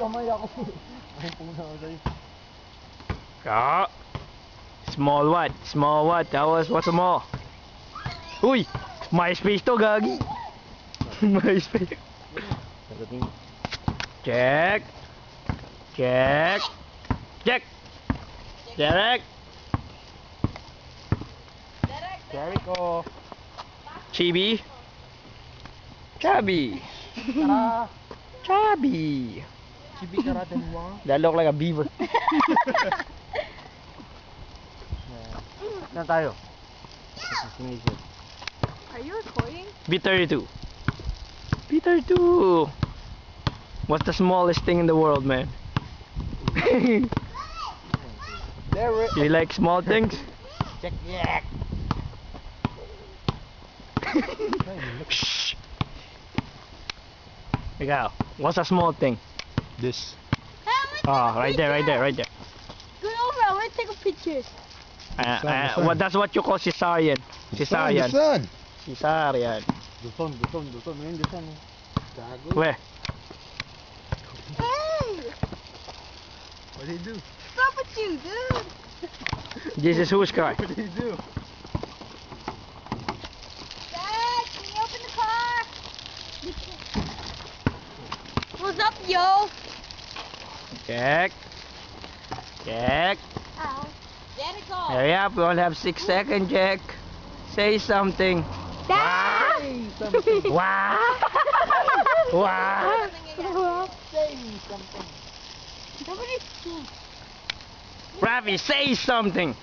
kamay ako. Ay, pumunta ako sa'yo. Ah. Small what? Small what? That was what's small? Uy! MySpace to, gagi! MySpace. Check! Check! Check! Derek! Jericho. Chibi! Chubby! Tara. Chubby! Chibi karate mo. That look like a beaver. Saan tayo? Are you recording? B32. B32! What's the smallest thing in the world, man? There we You like small things? check yak. Shh! Ikaw, what's a small thing? This. Oh, right there, right there, right there. Go over, I want to take a picture. The sun. That's what you call cesarean. Cesarean. Sun. Cesarean. The sun. Ngayon, the sun. Gago. Where? Hey! What did he do? Stop with you, dude! This is whose car? What did he do? Dad, can you open the car? What's up, yo? Check. Check. Ow. Let it go. Hurry up, we only have 6 seconds, Jack. Say something. Dad! Say something. Wow! Wow! Say something. Nobody's. Ravi, say something.